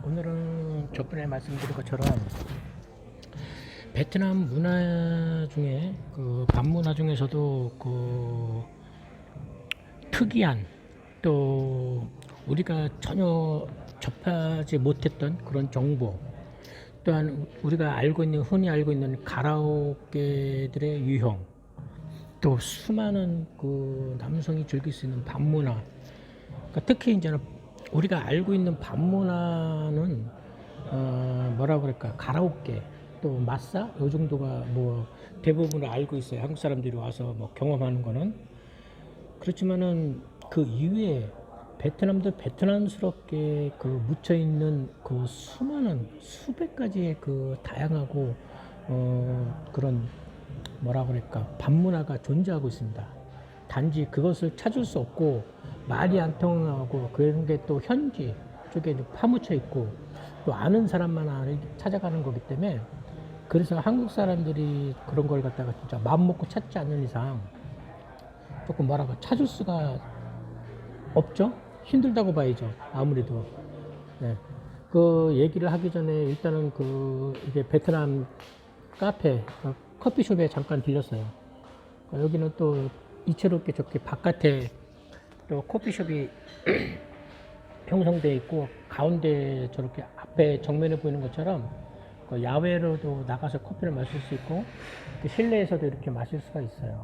오늘은 저번에 말씀드린 것처럼 베트남 문화 중에 그 밤문화 중에서도 그 특이한 또 우리가 전혀 접하지 못했던 그런 정보, 또한 우리가 흔히 알고 있는 가라오케들의 유형, 또 수많은 그 남성이 즐길 수 있는 밤문화. 그러니까 특히 이제는 우리가 알고 있는 밤문화는 뭐라 그럴까, 가라오케 또 마사 요 정도가 뭐 대부분을 알고 있어요. 한국 사람들이 와서 뭐 경험하는 거는. 그렇지만은 그 이외에 베트남도 베트남스럽게 그 묻혀 있는 그 수많은 수백 가지의 그 다양하고 그런 뭐라 그럴까, 밤문화가 존재하고 있습니다. 단지 그것을 찾을 수 없고 말이 안 통하고 그런 게 또 현지 쪽에 파묻혀 있고 또 아는 사람만 찾아가는 거기 때문에, 그래서 한국 사람들이 그런 걸 갖다가 진짜 마음 먹고 찾지 않는 이상 조금 뭐라고 찾을 수가 없죠. 힘들다고 봐야죠. 아무래도. 네. 그 얘기를 하기 전에 일단은 이게 베트남 카페, 커피숍에 잠깐 들렸어요. 여기는 또 이채롭게 저렇게 바깥에 또 커피숍이 형성되어 있고, 가운데 저렇게 앞에 정면에 보이는 것처럼 야외로도 나가서 커피를 마실 수 있고, 실내에서도 이렇게 마실 수가 있어요.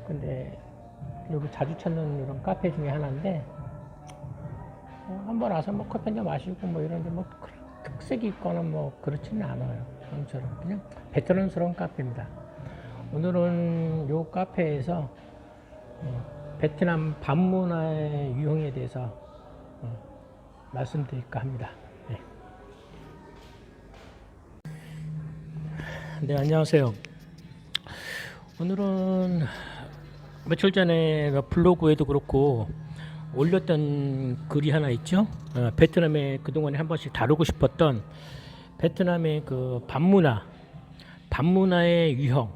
근데 여기 자주 찾는 이런 카페 중에 하나인데, 한번 와서 뭐 커피 한잔 마시고 뭐 이런데 뭐 특색이 있거나 뭐 그렇지는 않아요. 저처럼 그냥 베트남스러운 카페입니다. 오늘은 요 카페에서 베트남 밤문화의 유형에 대해서 말씀드릴까 합니다. 네. 네, 안녕하세요. 오늘은 며칠 전에 블로그에도 그렇고 올렸던 글이 하나 있죠. 베트남에 그동안에 한 번씩 다루고 싶었던 베트남의 그 밤문화의 유형,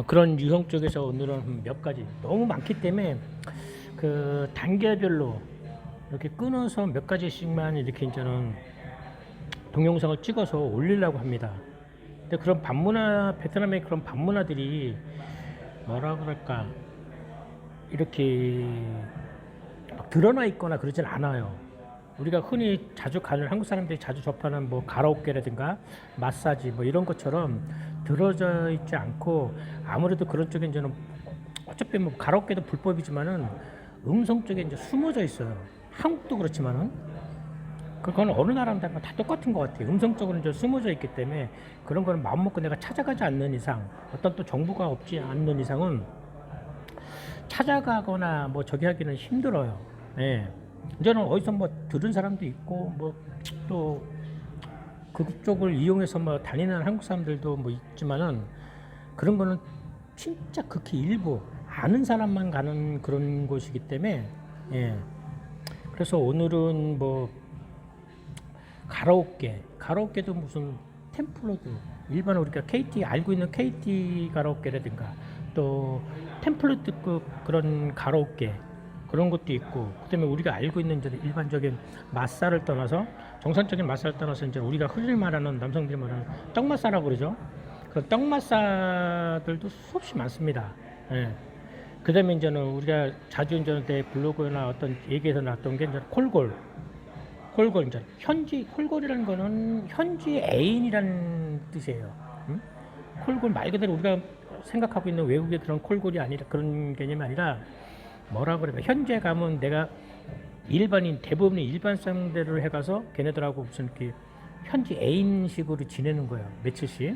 그런 유형 쪽에서 오늘은 몇 가지, 너무 많기 때문에 그 단계별로 이렇게 끊어서 몇 가지씩만 이렇게 이제는 동영상을 찍어서 올리려고 합니다. 근데 그런 베트남의 그런 밤문화들이 뭐라 그럴까, 이렇게 막 드러나 있거나 그러진 않아요. 우리가 흔히 자주 가는, 한국 사람들이 자주 접하는 뭐 가라오케라든가 마사지 뭐 이런 것처럼 들어져 있지 않고, 아무래도 그런 쪽에 이제는 어차피 뭐 가라오케도 불법이지만은 음성 쪽에 이제 숨어져 있어요. 한국도 그렇지만은 그건 어느 나라든 다 똑같은 것 같아요. 음성 쪽으로 이제 숨어져 있기 때문에 그런 거는 마음 먹고 내가 찾아가지 않는 이상, 어떤 또 정보가 없지 않는 이상은 찾아가거나 뭐 저기 하기는 힘들어요. 예. 이제는 어디서 뭐 들은 사람도 있고 뭐 또 그쪽을 이용해서 뭐 다니는 한국 사람들도 뭐 있지만은, 그런 거는 진짜 극히 일부 아는 사람만 가는 그런 곳이기 때문에, 예. 그래서 오늘은 뭐 가라오케도 무슨 템플러도, 일반 우리가 KT 알고 있는 KT 가라오케라든가 또 템플러트급 그런 가라오케, 그런 것도 있고, 그다음에 우리가 알고 있는 이제 일반적인 마사를 떠나서, 정상적인 마사를 떠나서 이제 우리가 흔히 말하는, 남성들이 말하는 떡마사라고 그러죠. 그런 떡마사들도 수없이 많습니다. 예. 그다음에 이제는 우리가 자주 이제 내 블로그나 어떤 얘기에서 나왔던 게 이제 콜골 이제 콜골이라는 거는 현지 애인이라는 뜻이에요. 콜골 말 그대로 우리가 생각하고 있는 외국의 그런 콜골이 아니라, 그런 개념이 아니라 뭐라 그래요? 현지에 가면 내가 대부분의 일반 상대를 해가서 걔네들하고 무슨 이렇게 현지 애인식으로 지내는 거예요. 며칠씩.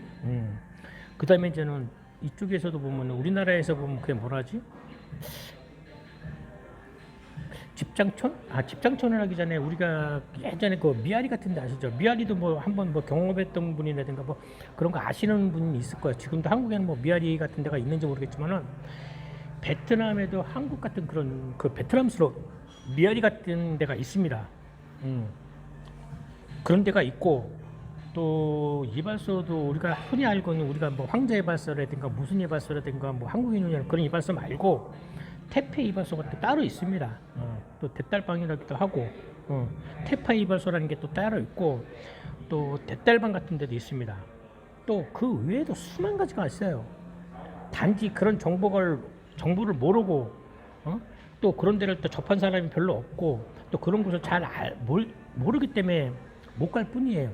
그 다음에 이제는 이쪽에서도 보면, 우리나라에서 보면 그게 뭐라지? 집장촌? 집장촌을 하기 전에 우리가 예전에 그 미아리 같은 데 아시죠? 미아리도 뭐 한번 뭐 경험했던 분이라든가 뭐 그런 거 아시는 분이 있을 거예요. 지금도 한국에는 뭐 미아리 같은 데가 있는지 모르겠지만은, 베트남에도 한국 같은 그런 그 베트남스러운 미아리 같은 데가 있습니다. 그런 데가 있고, 또 이발소도 우리가 흔히 알고 있는, 우리가 뭐 황제 이발소라든가 무슨 이발소라든가 뭐 한국인은 그런 이발소 말고 태페 이발소가 또 따로 있습니다. 또 대딸방이라기도 하고, 테파 이발소라는 게 또 따로 있고 또 대딸방 같은 데도 있습니다. 또 그 외에도 수만 가지가 있어요. 단지 그런 정보를 모르고 또 그런 데를 또 접한 사람이 별로 없고 또 그런 곳을 모르기 때문에 못 갈 뿐이에요.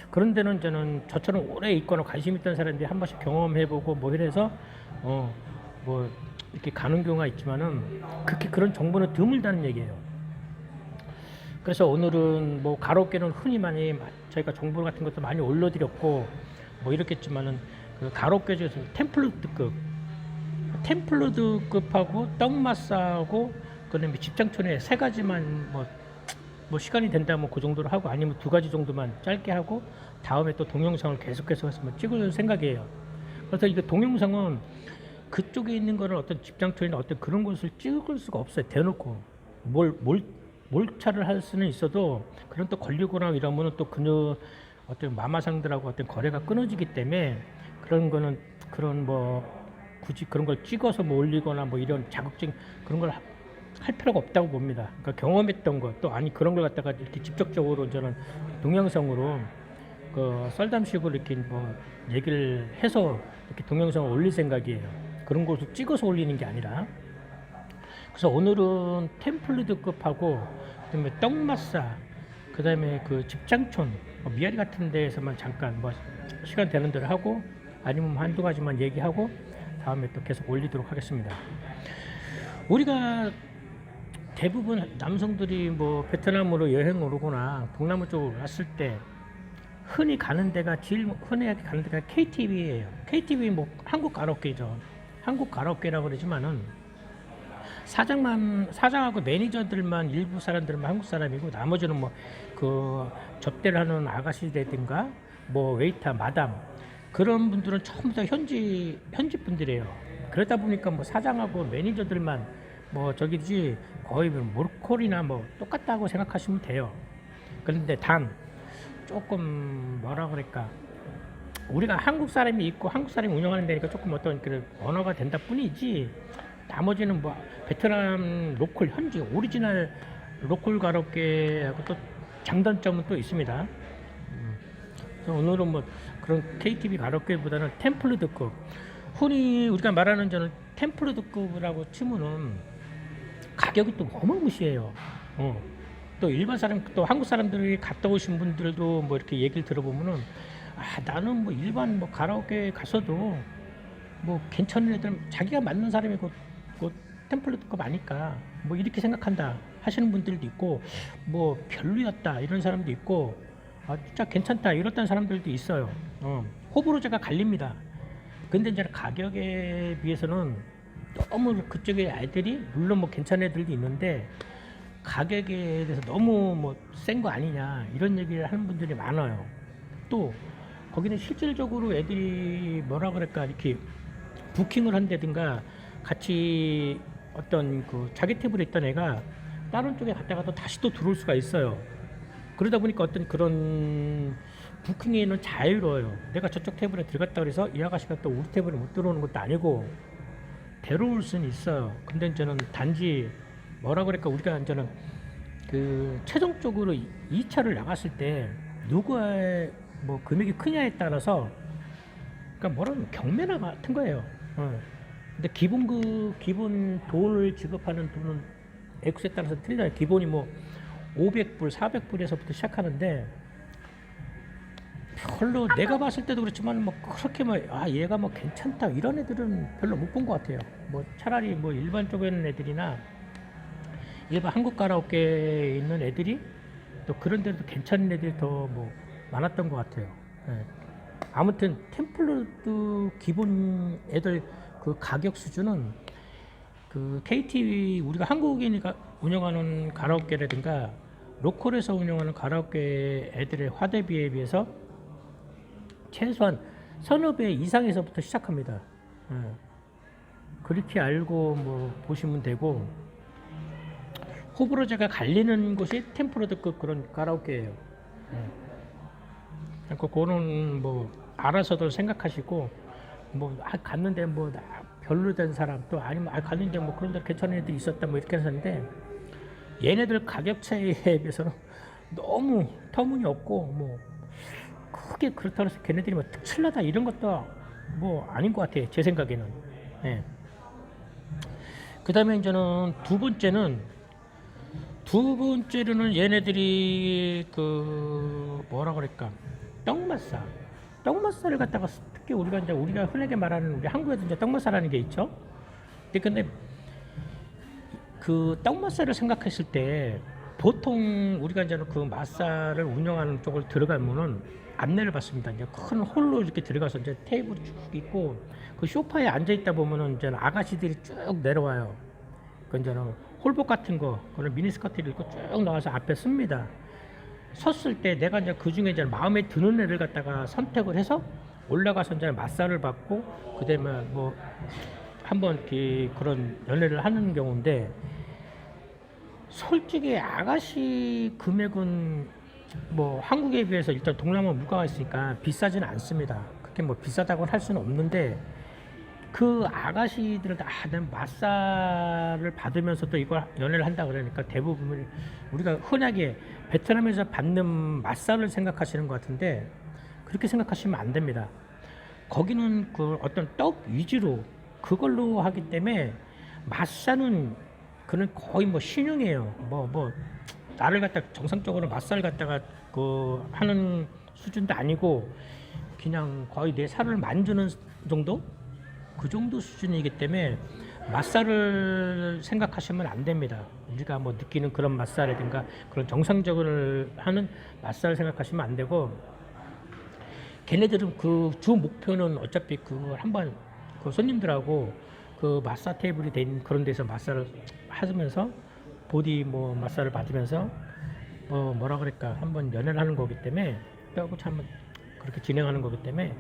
그런 데는 저는 저처럼 오래 있거나 관심 있던 사람들이 한 번씩 경험해보고 뭐 이래서 뭐 이렇게 가는 경우가 있지만은 그렇게 그런 정보는 드물다는 얘기예요. 그래서 오늘은 뭐 가로계는 흔히 많이 저희가 정보 같은 것도 많이 올려드렸고 뭐 이렇겠지만은 그 가로계 중에서 템플러드급하고 떡마사하고 그다음에 집장촌에 세 가지만 뭐 시간이 된다면 그 정도로 하고 아니면 두 가지 정도만 짧게 하고 다음에 또 동영상을 계속해서 해서 찍을 생각이에요. 그래서 이거 동영상은 그쪽에 있는 거를 어떤 집장촌이나 어떤 그런 곳을 찍을 수가 없어요. 대놓고 몰차를 할 수는 있어도 그런 또 걸리거나 이러면은 또 그녀 어떤 마마상들하고 어떤 거래가 끊어지기 때문에 그런 거는 그런 뭐 굳이 그런 걸 찍어서 뭐 올리거나 뭐 이런 자극적인 그런 걸 할 필요가 없다고 봅니다. 그러니까 경험했던 것 또 아니 그런 걸 갖다가 이렇게 직접적으로 저는 동영상으로 그 썰담식으로 이렇게 뭐 얘기를 해서 이렇게 동영상을 올릴 생각이에요. 그런 것을 찍어서 올리는 게 아니라. 그래서 오늘은 템플리드급하고 그다음에 떡마사 그다음에 그 집장촌 미아리 같은 데에서만 잠깐 뭐 시간 되는 대로 하고 아니면 한두 가지만 얘기하고 다음에 또 계속 올리도록 하겠습니다. 우리가 대부분 남성들이 뭐 베트남으로 여행을 오거나 동남아 쪽으로 왔을 때 흔히 가는 데가 제일 흔하게 가는 데가 KTV예요. KTV 뭐 한국 가로케죠. 한국 가로케라고 그러지만은 사장하고 매니저들만 일부 사람들만 한국 사람이고 나머지는 뭐 그 접대를 하는 아가씨라든가 뭐 웨이터 마담 그런 분들은 전부 다 현지 분들이에요. 그러다 보니까 뭐 사장하고 매니저들만 뭐 저기지 거의 모르콜이나 뭐 똑같다고 생각하시면 돼요. 그런데 단 조금 뭐라 그럴까 우리가 한국 사람이 있고 한국 사람이 운영하는 데니까 조금 어떤 그 언어가 된다 뿐이지 나머지는 뭐 베트남 로컬 현지 오리지널 로컬 가로케하고 또 장단점은 또 있습니다. 그래서 오늘은 뭐 그런 KTV 가로케보다는 템플러드급 흔히 우리가 말하는 저는 템플러드급이라고 치면은 가격이 또 어마무시해요. 또 일반 사람 또 한국 사람들이 갔다 오신 분들도 뭐 이렇게 얘기를 들어보면은 나는 뭐 일반 뭐 가라오케 가서도 뭐 괜찮은 애들 자기가 맞는 사람이 그 템플러드급 아니까 뭐 이렇게 생각한다 하시는 분들도 있고 뭐 별로였다 이런 사람도 있고 진짜 괜찮다 이렇다는 사람들도 있어요. 호불호제가 갈립니다. 근데 이제 가격에 비해서는 너무 그쪽에 애들이 물론 뭐 괜찮은 애들도 있는데 가격에 대해서 너무 뭐 센 거 아니냐 이런 얘기를 하는 분들이 많아요. 또 거기는 실질적으로 애들이 뭐라 그럴까 이렇게 부킹을 한다든가 같이 어떤 그 자기 테이블에 있던 애가 다른 쪽에 갔다가 또 다시 또 들어올 수가 있어요. 그러다 보니까 어떤 그런 부킹에는 자유로워요. 내가 저쪽 테이블에 들어갔다 그래서 이 아가씨가 또 우리 테이블에 못 들어오는 것도 아니고 데려올 수는 있어요. 근데 저는 단지 뭐라 그럴까 우리가 이제는 그 최종적으로 2차를 나갔을 때 누구의 뭐 금액이 크냐에 따라서 그러니까 뭐라면 경매나 같은 거예요. 근데 기본 돈을 지급하는 돈은 액수에 따라서 틀려요. 기본이 뭐 500불, 400불에서부터 시작하는데 별로 내가 봤을 때도 그렇지만 뭐 그렇게 뭐 얘가 뭐 괜찮다 이런 애들은 별로 못 본 것 같아요. 뭐 차라리 뭐 일반 쪽에 있는 애들이나 일반 한국 가라오케에 있는 애들이 또 그런 데도 괜찮은 애들이 더 뭐 많았던 것 같아요. 예. 아무튼 템플러드 기본 애들 그 가격 수준은 그 KTV 우리가 한국인이 운영하는 가라오케라든가 로컬에서 운영하는 가라오케 애들의 화대비에 비해서 최소한 서너 배 이상에서부터 시작합니다. 예. 그렇게 알고 뭐 보시면 되고 호불호제가 갈리는 곳이 템플러드급 그런 가라오케예요. 예. 그러니까 그거는 뭐 알아서들 생각하시고 뭐 갔는데 뭐 별로된 사람 또 아니면 갔는데 뭐 그런 데 괜찮은 애들이 있었다 뭐 이렇게 했었는데 얘네들 가격 차이에 비해서는 너무 터무니없고 뭐 크게 그렇다고 해서 걔네들이 뭐 특출나다 이런 것도 뭐 아닌 것 같아요 제 생각에는. 예. 그 다음에 이제는 두 번째로는 얘네들이 그 뭐라 그럴까 떡맛살을 갖다가 특히 우리가 흔하게 말하는 우리 한국에도 이제 떡맛살라는 게 있죠. 근데 그 떡맛살을 생각했을 때 보통 우리가 이제 그 맛살을 운영하는 쪽을 들어가면은 안내를 받습니다. 이제 큰 홀로 이렇게 들어가서 이제 테이블이 쭉 있고 그 소파에 앉아 있다 보면은 이제 아가씨들이 쭉 내려와요. 그 이제는 홀복 같은 거, 그런 미니스커트를 입고 쭉 나와서 앞에 씁니다. 섰을 때 내가 이제 그 중에 이제 마음에 드는 애를 갖다가 선택을 해서 올라가서 이제 맛살을 받고 그다음에 뭐 한번 이렇게 그런 연애를 하는 경우인데 솔직히 아가씨 금액은 뭐 한국에 비해서 일단 동남아 물가가 있으니까 비싸지는 않습니다. 그렇게 뭐 비싸다고 할 수는 없는데 그 아가씨들은 난 맛살을 받으면서 또 이걸 연애를 한다 그러니까 대부분 우리가 흔하게 베트남에서 받는 맛살을 생각하시는 것 같은데 그렇게 생각하시면 안 됩니다. 거기는 그 어떤 떡 위주로 그걸로 하기 때문에 맛살은 그는 거의 뭐 신용이에요. 뭐 나를 갖다 정상적으로 맛살 갖다가 그 하는 수준도 아니고 그냥 거의 내 살을 만지는 정도? 그 정도 수준이기 때문에 맛살을 생각하시면 안 됩니다. 우리가 뭐 느끼는 그런 맛살이든가 그런 정상적으로 하는 맛살을 생각하시면 안 되고 걔네들은 그 주 목표는 어차피 그걸 한번 그 손님들하고 그 마사 테이블이 된 그런 데서 마사를 하면서 보디 뭐 마사를 받으면서 뭐라 그럴까 한번 연애를 하는 거기 때문에 뼈고 한번 그렇게 진행하는 거기 때문에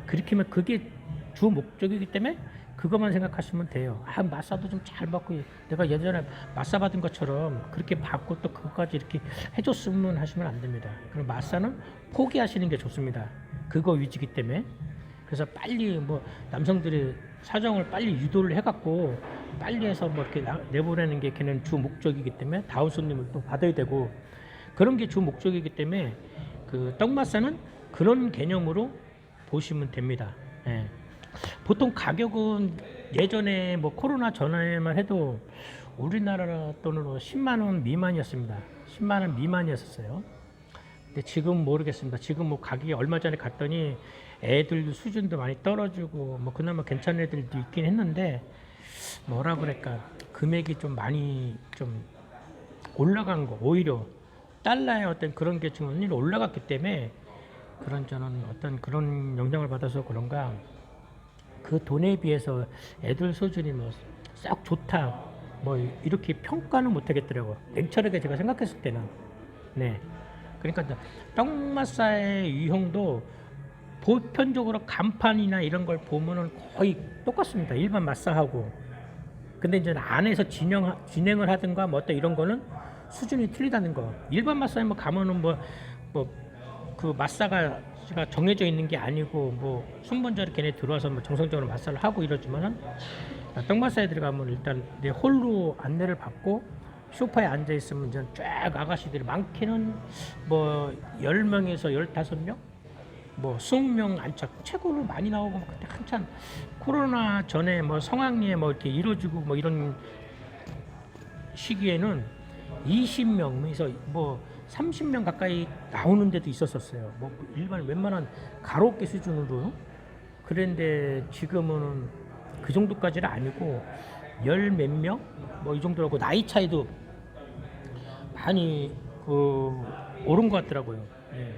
그렇게 하면 그게 주 목적이기 때문에 그것만 생각하시면 돼요. 마사도 좀 잘 받고 내가 예전에 마사 받은 것처럼 그렇게 받고 또 그것까지 이렇게 해줬으면 하시면 안 됩니다. 그럼 마사는 포기하시는 게 좋습니다. 그거 위주기 때문에. 그래서 빨리 뭐 남성들이 사정을 빨리 유도를 해갖고 빨리 해서 뭐 이렇게 내보내는 게 걔는 주 목적이기 때문에 다운 손님을 또 받아야 되고 그런 게 주 목적이기 때문에 그 떡마사는 그런 개념으로 보시면 됩니다. 예. 보통 가격은 예전에 뭐 코로나 전에만 해도 우리나라 돈으로 10만 원 미만이었습니다. 10만 원 미만이었어요. 근데 지금 모르겠습니다. 지금 뭐 가격이 얼마 전에 갔더니 애들 수준도 많이 떨어지고 뭐 그나마 괜찮은 애들도 있긴 했는데 뭐라 그럴까 금액이 좀 많이 좀 올라간 거 오히려 달러의 어떤 그런 게 지금 올라갔기 때문에 그런 저는 어떤 그런 영향을 받아서 그런가 그 돈에 비해서 애들 수준이 뭐 썩 좋다 뭐 이렇게 평가는 못 하겠더라고 냉철하게 제가 생각했을 때는. 네. 그러니까 떡마사의 유형도 보편적으로 간판이나 이런 걸 보면은 거의 똑같습니다. 일반 마사하고. 근데 이제 안에서 진행을 하든가 뭐 어떤 이런 거는 수준이 틀리다는 거. 일반 마사에 뭐 가면은 그 마사가 정해져 있는 게 아니고 뭐 순번적으로 걔네 들어와서 뭐 정상적으로 마사를 하고 이러지만은 떡마사에 들어가면 일단 내 홀로 안내를 받고 소파에 앉아 있으면 이제 쫙 아가씨들이 많게는 뭐 10명에서 15명 뭐 20명 앉아 최고로 많이 나오고 그때 한참 코로나 전에 뭐 성황리에 뭐 이렇게 이루어지고 뭐 이런 시기에는 20명에서 뭐 30명 가까이 나오는 데도 있었어요. 뭐 일반 웬만한 가로케 수준으로. 그런데 지금은 그 정도까지는 아니고 열 몇 명? 뭐 이 정도라고 나이 차이도 많이 오른 것 같더라고요. 예.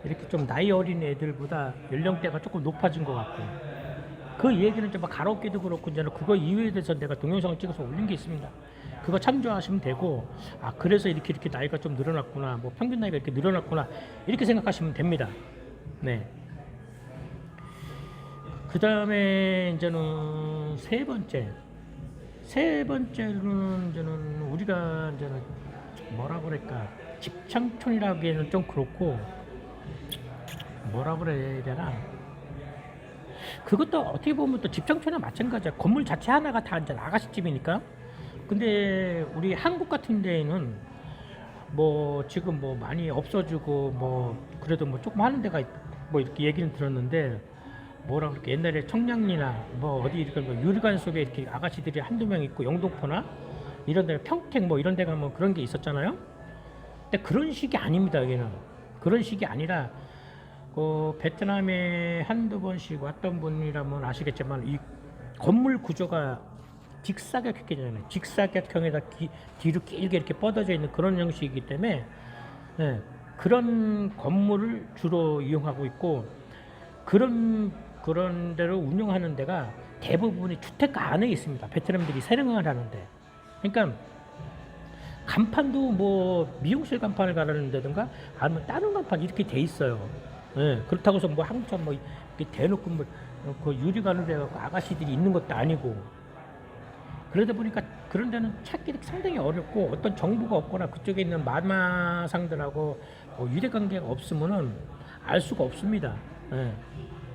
이렇게 좀 나이 어린 애들보다 연령대가 조금 높아진 것 같고 그 얘기는 좀 가로케도 그렇고 이제 그거 이외에 대해서 내가 동영상을 찍어서 올린 게 있습니다. 그거 참조하시면 되고 그래서 이렇게 나이가 좀 늘어났구나 뭐 평균 나이가 이렇게 늘어났구나 이렇게 생각하시면 됩니다. 네. 그 다음에 이제는 세 번째로는 이제는 우리가 이제는 뭐라 그럴까 집창촌이라고 하기에는 좀 그렇고 뭐라 그래야 되나 그것도 어떻게 보면 또 집창촌이랑 마찬가지야. 건물 자체 하나가 다 이제 아가씨 집이니까 근데 우리 한국 같은 데에는 뭐 지금 뭐 많이 없어지고 뭐 그래도 뭐 조금 하는 데가 뭐 이렇게 얘기는 들었는데, 뭐라 그렇게 옛날에 청량리나 뭐 어디 이렇게 뭐 유리관 속에 이렇게 아가씨들이 한두 명 있고, 영등포나 이런 데, 평택 뭐 이런 데 가면 그런 게 있었잖아요. 근데 그런 식이 아닙니다. 여기는 그런 식이 아니라, 베트남에 한두 번씩 왔던 분이라면 아시겠지만, 이 건물 구조가 직사각형이잖아요. 직사각형에다 뒤로 길게 이렇게 뻗어져 있는 그런 형식이기 때문에, 예, 그런 건물을 주로 이용하고 있고, 그런 데를 운영하는 데가 대부분이 주택가 안에 있습니다. 베트남들이 생활을 하는데. 그러니까 간판도 뭐 미용실 간판을 가르는다든가 아니면 다른 간판 이렇게 돼 있어요. 예, 그렇다고 해서 뭐 한국처럼 뭐 이렇게 대놓고 뭐 그 유리관으로 해갖고 아가씨들이 있는 것도 아니고, 그러다 보니까 그런 데는 찾기가 상당히 어렵고, 어떤 정보가 없거나 그쪽에 있는 마마상들하고 유대관계가 없으면은 알 수가 없습니다. 예.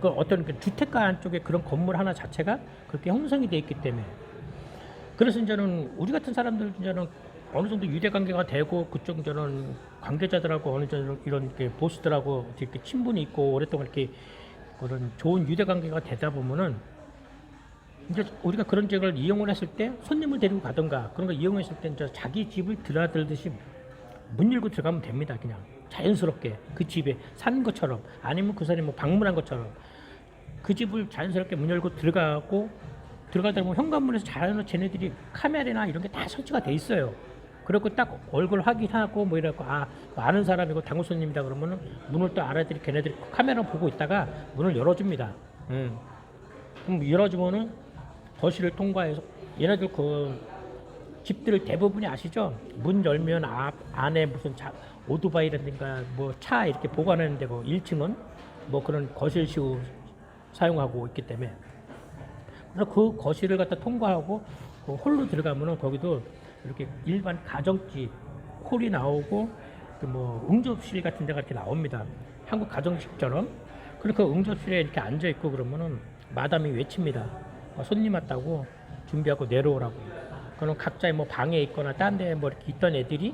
그 어떤 그 주택가 안쪽에 그런 건물 하나 자체가 그렇게 형성이 되어 있기 때문에. 그래서 이제는 우리 같은 사람들 이제는 어느 정도 유대관계가 되고, 그쪽 이제는 관계자들하고 어느 정도 이런 이렇게 보스들하고 이렇게 친분이 있고 오랫동안 이렇게 그런 좋은 유대관계가 되다 보면은, 이제 우리가 그런 지역을 이용을 했을 때 손님을 데리고 가든가 그런 거 이용했을 때 이제 자기 집을 드나들듯이 문 열고 들어가면 됩니다. 그냥 자연스럽게 그 집에 사는 것처럼, 아니면 그 사람이 뭐 방문한 것처럼 그 집을 자연스럽게 문 열고 들어가다 보면 현관문에서 자연스럽게 쟤네들이 카메라나 이런 게 다 설치가 돼 있어요. 그리고 딱 얼굴 확인하고 뭐 이래갖고, 뭐 아는 사람이고 당구 손님이다 그러면은 문을 또 알아들이 걔네들이 카메라 보고 있다가 문을 열어줍니다. 그럼 열어주면은 거실을 통과해서, 얘네들 그 집들 대부분이 아시죠? 문 열면 안에 무슨 오토바이라든가 뭐 차 이렇게 보관하는 데고, 1층은 뭐 그런 거실식으로 사용하고 있기 때문에, 그래서 그 거실을 갖다 통과하고 그 홀로 들어가면은 거기도 이렇게 일반 가정집 홀이 나오고, 그 뭐 응접실 같은 데가 이렇게 나옵니다. 한국 가정집처럼. 그리고 그 응접실에 이렇게 앉아 있고 그러면은 마담이 외칩니다. 손님 왔다고 준비하고 내려오라고. 그럼 각자의 뭐 방에 있거나 딴 데 뭐 이렇게 있던 애들이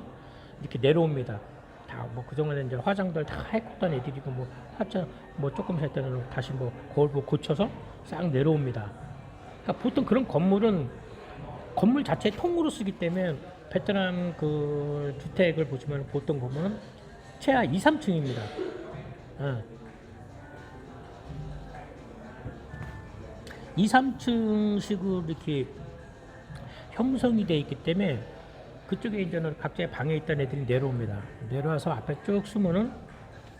이렇게 내려옵니다. 다 뭐 그동안에 이제 화장들 다 했던 애들이고, 뭐 화장 뭐 조금 할 때는 다시 뭐 거울 보고 고쳐서 싹 내려옵니다. 그러니까 보통 그런 건물은 건물 자체 통으로 쓰기 때문에, 베트남 그 주택을 보시면 보통 보면 최하 2, 3층입니다. 2, 3층식으로 이렇게 형성이 되어 있기 때문에, 그쪽에 이제는 각자의 방에 있던 애들이 내려옵니다. 내려와서 앞에 쭉 쓰면은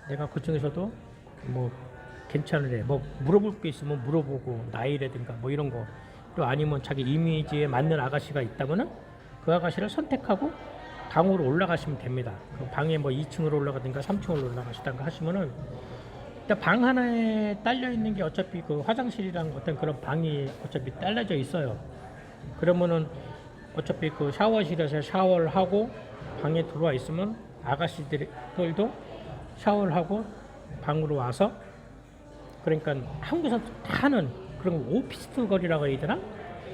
내가 그쪽에서도 뭐 괜찮으래, 뭐 물어볼 게 있으면 물어보고, 나이라든가 뭐 이런 거, 또 아니면 자기 이미지에 맞는 아가씨가 있다면은 그 아가씨를 선택하고 방으로 올라가시면 됩니다. 그 방에 뭐 2층으로 올라가든가 3층으로 올라가시든가 하시면은, 일단 방 하나에 딸려 있는 게 어차피 그 화장실이랑 어떤 그런 방이 어차피 딸려져 있어요. 그러면은 어차피 그 샤워실에서 샤워를 하고 방에 들어와 있으면 아가씨들도 샤워를 하고 방으로 와서, 그러니까 한국에서 다 하는 그런 오피스 거리라고 해야 되나?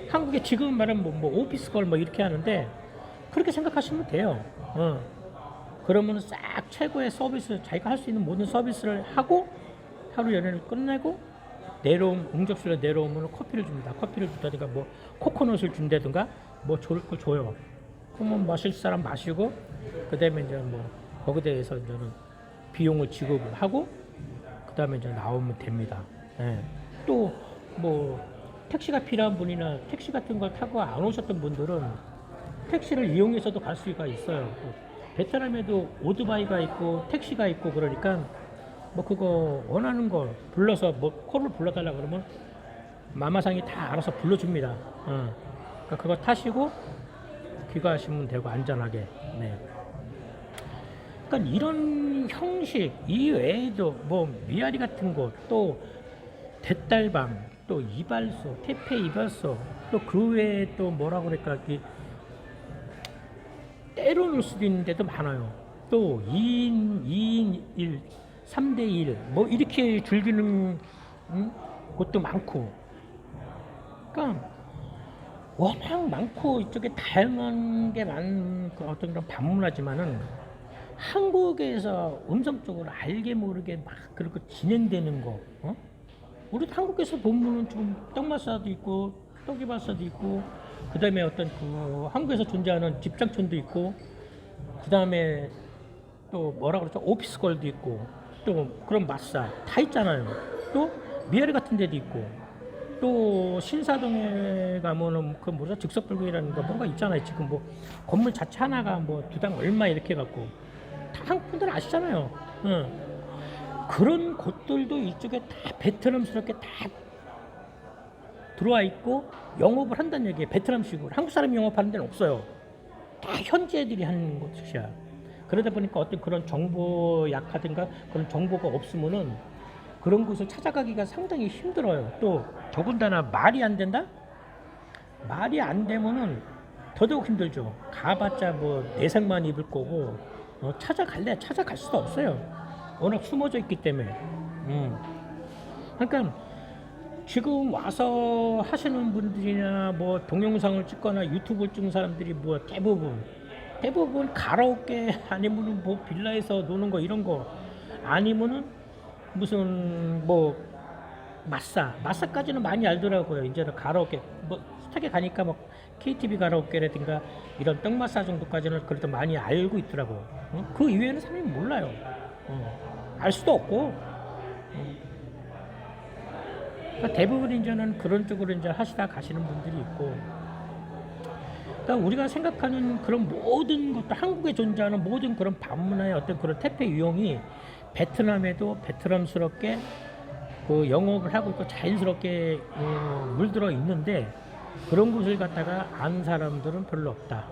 한국에 지금 말하면 뭐 오피스 걸 뭐 이렇게 하는데, 그렇게 생각하시면 돼요. 그러면 싹 최고의 서비스, 자기가 할 수 있는 모든 서비스를 하고 하루 연애를 끝내고 응접실에 내려오면 커피를 줍니다. 커피를 준다든가 뭐 코코넛을 준다든가 뭐 좋을 걸 줘요. 그러면 마실 사람 마시고, 그 다음에 이제 뭐 거기에 대해서 이제는 비용을 지급을 하고, 그 다음에 이제 나오면 됩니다. 예. 또 뭐 택시가 필요한 분이나 택시 같은 걸 타고 안 오셨던 분들은 택시를 이용해서도 갈 수가 있어요. 베트남에도 오토바이가 있고 택시가 있고, 그러니까 뭐 그거 원하는 걸 불러서 뭐 콜을 불러달라 그러면 마마상이 다 알아서 불러줍니다. 그러니까 그거 타시고 귀가하시면 되고, 안전하게. 네. 그러니까 이런 형식 이외에도 뭐 미아리 같은 곳, 또 대딸방, 또 이발소, 태페 이발소, 또 그 외에 또 뭐라 그럴까, 때로 넣을 수도 있는 데도 많아요. 또 2인 1, 3대 1, 뭐 이렇게 즐기는 곳도 많고. 그러니까 워낙 많고 이쪽에 다양한 게 많은 그 어떤 그런 반문화지만은 한국에서 음성적으로 알게 모르게 막 그렇게 진행되는 거, 어? 우리도 한국에서 보면은 지금 떡마사도 있고 떡이바사도 있고 그 다음에 어떤 그 한국에서 존재하는 집장촌도 있고 그 다음에 또 뭐라 그러죠, 오피스걸도 있고 또 그런 마사 다 있잖아요. 또 미아리 같은 데도 있고 또 신사동에 가면은 그 뭐죠, 즉석불구이라는 거 뭔가 있잖아요. 지금 뭐 건물 자체 하나가 뭐 두당 얼마 이렇게 갖고 다 한국 분들 아시잖아요. 응. 그런 곳들도 이쪽에 다 베트남스럽게 다 들어와 있고 영업을 한다는 얘기예요. 베트남식으로. 한국 사람이 영업하는 데는 없어요. 다 현지 애들이 하는 곳이야. 그러다 보니까 어떤 그런 정보 약하든가 그런 정보가 없으면은 그런 곳을 찾아가기가 상당히 힘들어요. 또 더군다나 말이 안 된다? 말이 안 되면은 더더욱 힘들죠. 가봤자 뭐 내색만 입을 거고 찾아갈래? 찾아갈 수도 없어요. 워낙 숨어져 있기 때문에. 그러니까 지금 와서 하시는 분들이나 뭐 동영상을 찍거나 유튜브를 찍는 사람들이 뭐 대부분 가라오케 아니면은 뭐 빌라에서 노는 거 이런 거 아니면은 무슨 뭐 마사까지는 많이 알더라고요. 이제는 가라오케 뭐 스타게 가니까 뭐 KTV 가라오케라든가 이런 떡 마사 정도까지는 그래도 많이 알고 있더라고요. 그 이외에는 사람이 몰라요. 알 수도 없고. 그러니까 대부분 이제는 그런 쪽으로 이제 하시다 가시는 분들이 있고. 그러니까 우리가 생각하는 그런 모든 것도 한국에 존재하는 모든 그런 반문화의 어떤 그런 태페 유형이 베트남에도 베트남스럽게 그 영업을 하고 있고 자연스럽게 물들어 있는데 그런 곳을 갖다가 아는 사람들은 별로 없다.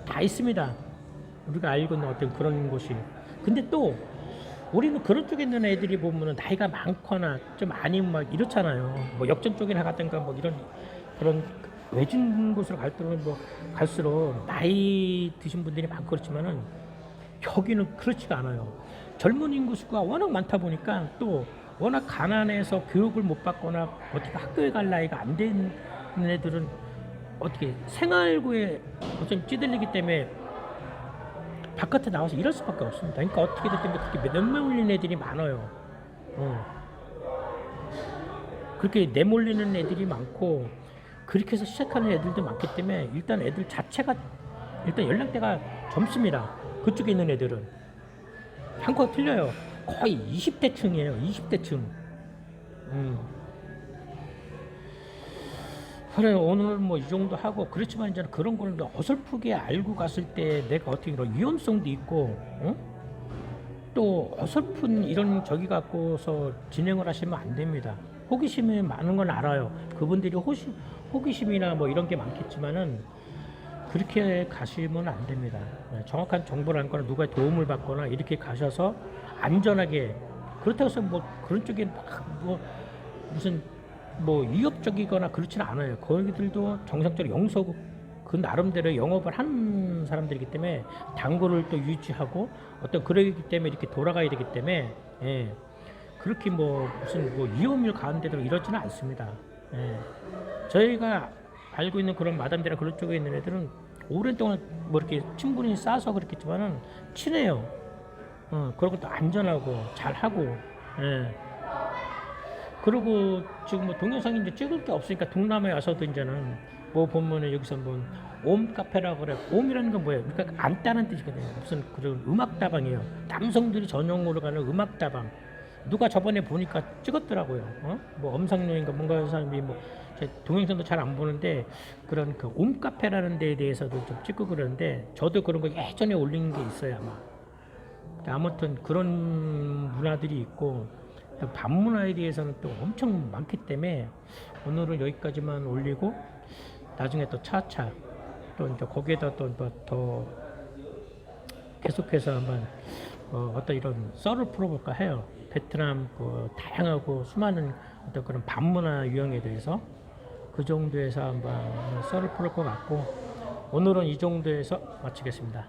다 있습니다. 우리가 알고 있는 어떤 그런 곳이. 근데 또 우리는 그런 쪽에 있는 애들이 보면은 나이가 많거나 좀 아니면 막 이렇잖아요. 뭐 역전 쪽이나 가든가 뭐 이런 그런 외진 곳으로 갈수록 나이 드신 분들이 많고 그렇지만은 여기는 그렇지가 않아요. 젊은 인구 수가 워낙 많다 보니까 또 워낙 가난해서 교육을 못 받거나 어떻게 학교에 갈 나이가 안 된 애들은 어떻게 생활고에 좀 찌들리기 때문에 바깥에 나와서 일할 수밖에 없습니다. 그러니까 어떻게 됐든 그렇게 내몰리는 애들이 많아요. 그렇게 내몰리는 애들이 많고 그렇게 해서 시작하는 애들도 많기 때문에 일단 애들 자체가 일단 연령대가 젊습니다. 그쪽에 있는 애들은 한국과 틀려요. 거의 20대층이에요. 20대층. 그래 오늘 뭐 이 정도 하고 그렇지만 이제 그런 거는 어설프게 알고 갔을 때 내가 어떻게 그런 위험성도 있고 또 어설픈 이런 저기 갖고서 진행을 하시면 안 됩니다. 호기심이 많은 건 알아요. 그분들이 호기심이나 뭐 이런 게 많겠지만은 그렇게 가시면 안 됩니다. 정확한 정보를 안거나 누가 도움을 받거나 이렇게 가셔서 안전하게 그렇다고 해서 뭐 그런 쪽에 뭐 무슨 뭐 위협적이거나 그렇지는 않아요. 거기들도 정상적으로 영속 그 나름대로 영업을 한 사람들이기 때문에 단골을 또 유지하고 어떤 그러기 때문에 이렇게 돌아가야 되기 때문에 그렇게 뭐 무슨 뭐 위험을 가한 데도 이러지는 않습니다. 저희가 알고 있는 그런 마담들이나 그런 쪽에 있는 애들은 오랜 동안 뭐 이렇게 친분이 쌓아서 그렇겠지만은 친해요. 그리고 또 안전하고 잘하고. 그리고 지금 뭐 동영상 이제 찍을 게 없으니까 동남아에 와서도 이제는 뭐 보면은 여기서 뭐 옴 카페라고 그래. 옴이라는 건 뭐예요? 그러니까 앉다는 뜻이거든요. 무슨 그런 음악다방이에요. 남성들이 전용으로 가는 음악다방. 누가 저번에 보니까 찍었더라고요. 뭐 엄상룡인가 뭔가 하는 사람이 뭐 제 동영상도 잘 안 보는데 그런 그 옴 카페라는 데에 대해서도 좀 찍고 그러는데 저도 그런 거 예전에 올린 게 있어요 아마. 아무튼 그런 문화들이 있고 반문화에 대해서는 또 엄청 많기 때문에 오늘은 여기까지만 올리고 나중에 또 차차 또 이제 거기에다 또 더 계속해서 한번 어떤 이런 썰을 풀어볼까 해요. 베트남 그 다양하고 수많은 어떤 그런 반문화 유형에 대해서 그 정도에서 한번 썰을 풀을 것 같고 오늘은 이 정도에서 마치겠습니다.